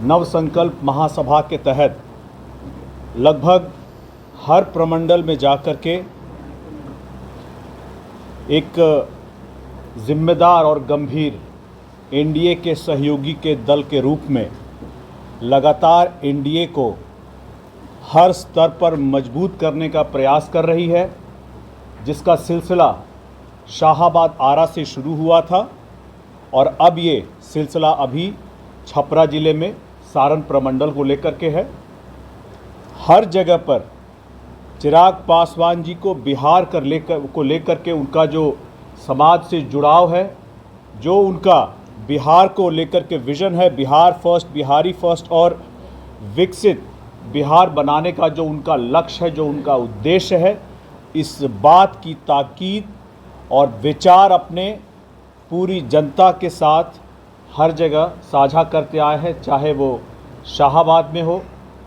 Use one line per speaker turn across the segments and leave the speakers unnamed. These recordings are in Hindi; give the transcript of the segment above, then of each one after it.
नव संकल्प महासभा के तहत लगभग हर प्रमंडल में जाकर के एक जिम्मेदार और गंभीर एनडीए के सहयोगी के दल के रूप में लगातार एनडीए को हर स्तर पर मजबूत करने का प्रयास कर रही है, जिसका सिलसिला शाहाबाद आरा से शुरू हुआ था और अब ये सिलसिला अभी छपरा ज़िले में सारण प्रमंडल को लेकर के है। हर जगह पर चिराग पासवान जी को बिहार को लेकर के उनका जो समाज से जुड़ाव है, जो उनका बिहार को लेकर के विज़न है, बिहार फर्स्ट, बिहारी फर्स्ट और विकसित बिहार बनाने का जो उनका लक्ष्य है, जो उनका उद्देश्य है, इस बात की ताकीद और विचार अपने पूरी जनता के साथ हर जगह साझा करते आए हैं, चाहे वो शाहाबाद में हो,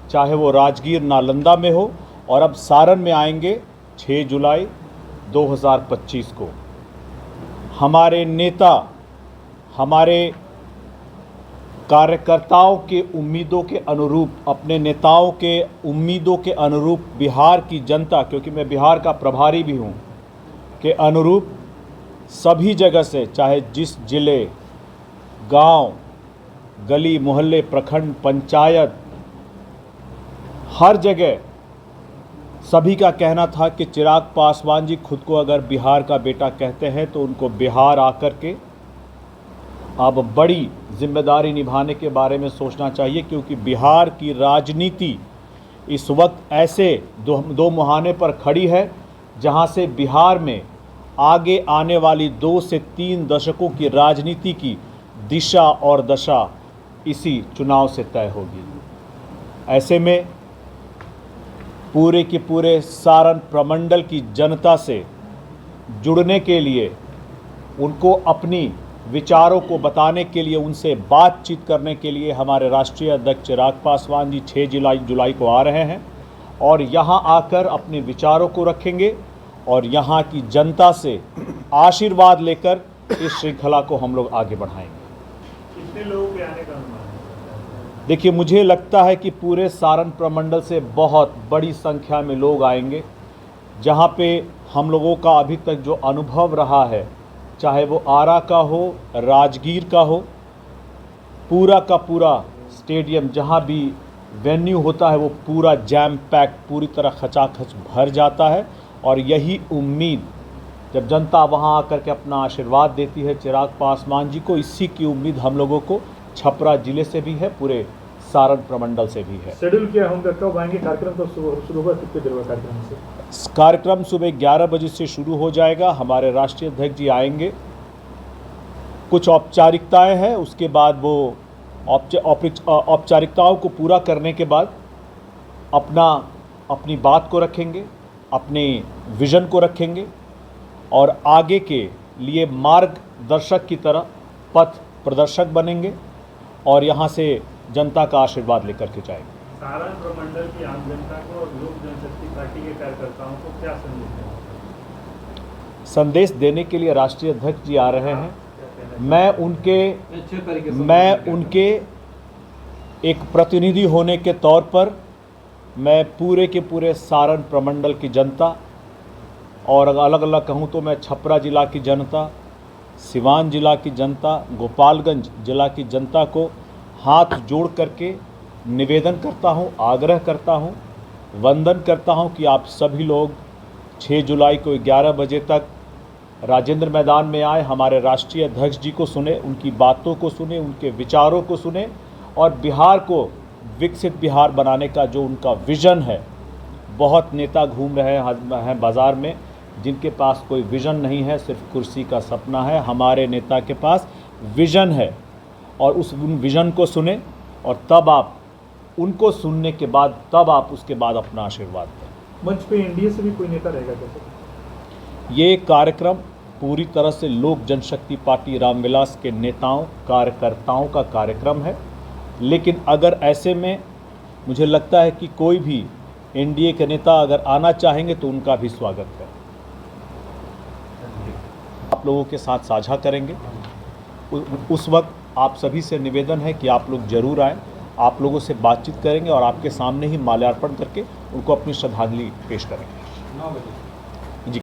चाहे वो राजगीर नालंदा में हो और अब सारण में आएंगे 6 जुलाई 2025 को। हमारे नेता हमारे कार्यकर्ताओं के उम्मीदों के अनुरूप, अपने नेताओं के उम्मीदों के अनुरूप बिहार की जनता, क्योंकि मैं बिहार का प्रभारी भी हूँ, के अनुरूप सभी जगह से, चाहे जिस जिले, गांव, गली मोहल्ले, प्रखंड, पंचायत, हर जगह सभी का कहना था कि चिराग पासवान जी खुद को अगर बिहार का बेटा कहते हैं तो उनको बिहार आकर के अब बड़ी जिम्मेदारी निभाने के बारे में सोचना चाहिए, क्योंकि बिहार की राजनीति इस वक्त ऐसे दो मुहाने पर खड़ी है जहां से बिहार में आगे आने वाली 2 से 3 दशकों की राजनीति की दिशा और दशा इसी चुनाव से तय होगी। ऐसे में पूरे के पूरे सारण प्रमंडल की जनता से जुड़ने के लिए, उनको अपनी विचारों को बताने के लिए, उनसे बातचीत करने के लिए हमारे राष्ट्रीय अध्यक्ष चिराग पासवान जी 6 जुलाई को आ रहे हैं और यहाँ आकर अपने विचारों को रखेंगे और यहाँ की जनता से आशीर्वाद लेकर इस श्रृंखला को हम लोग आगे बढ़ाएंगे।
कितने लोगों के आने का अनुमान है?
देखिए, मुझे लगता है कि पूरे सारण प्रमंडल से बहुत बड़ी संख्या में लोग आएंगे। जहाँ पे हम लोगों का अभी तक जो अनुभव रहा है, चाहे वो आरा का हो, राजगीर का हो, पूरा का पूरा स्टेडियम जहाँ भी वेन्यू होता है वो पूरा जैम पैक, पूरी तरह खचाखच भर जाता है। और यही उम्मीद जब जनता वहाँ आकर के अपना आशीर्वाद देती है चिराग पासवान जी को, इसी की उम्मीद हम लोगों को छपरा ज़िले से भी है, पूरे सारण प्रमंडल से भी है।
शेड्यूल क्या होगा, कब आएंगे? कार्यक्रम तो शुरू होगा कितनी देर में? कार्यक्रम से
कार्यक्रम सुबह 11 बजे से शुरू हो जाएगा। हमारे राष्ट्रीय अध्यक्ष जी आएंगे, कुछ औपचारिकताएं हैं, उसके बाद वो औपचारिकताओं को पूरा करने के बाद अपनी बात को रखेंगे, अपने विज़न को रखेंगे और आगे के लिए मार्गदर्शक की तरह पथ प्रदर्शक बनेंगे और यहाँ से जनता का आशीर्वाद लेकर के जाएंगे।
सारण प्रमंडल की आम जनता को और लोक जनशक्ति पार्टी के कार्यकर्ताओं को क्या संदेश देना?
संदेश देने के लिए राष्ट्रीय अध्यक्ष जी आ रहे हैं। मैं उनके एक प्रतिनिधि होने के तौर पर मैं पूरे के पूरे सारण प्रमंडल की जनता और अलग अलग कहूँ तो मैं छपरा ज़िला की जनता, सिवान ज़िला की जनता, गोपालगंज ज़िला की जनता को हाथ जोड़ करके निवेदन करता हूँ, आग्रह करता हूँ, वंदन करता हूँ कि आप सभी लोग 6 जुलाई को 11 बजे तक राजेंद्र मैदान में आए, हमारे राष्ट्रीय अध्यक्ष जी को सुने, उनकी बातों को सुने, उनके विचारों को सुने और बिहार को विकसित बिहार बनाने का जो उनका विज़न है। बहुत नेता घूम रहे हैं बाज़ार में जिनके पास कोई विज़न नहीं है, सिर्फ कुर्सी का सपना है। हमारे नेता के पास विज़न है और उस विज़न को सुने और तब आप उनको सुनने के बाद तब आप उसके बाद अपना आशीर्वाद दें।
मंच पे एनडीए से भी कोई नेता रहेगा कैसे?
ये कार्यक्रम पूरी तरह से लोक जनशक्ति पार्टी रामविलास के नेताओं कार्यकर्ताओं का कार्यक्रम है, लेकिन अगर ऐसे में मुझे लगता है कि कोई भी एनडीए के नेता अगर आना चाहेंगे तो उनका भी स्वागत है। आप लोगों के साथ साझा करेंगे। उस वक्त आप सभी से निवेदन है कि आप लोग ज़रूर आएँ। आप लोगों से बातचीत करेंगे और आपके सामने ही माल्यार्पण करके उनको अपनी श्रद्धांजलि पेश करेंगे।
9 बजे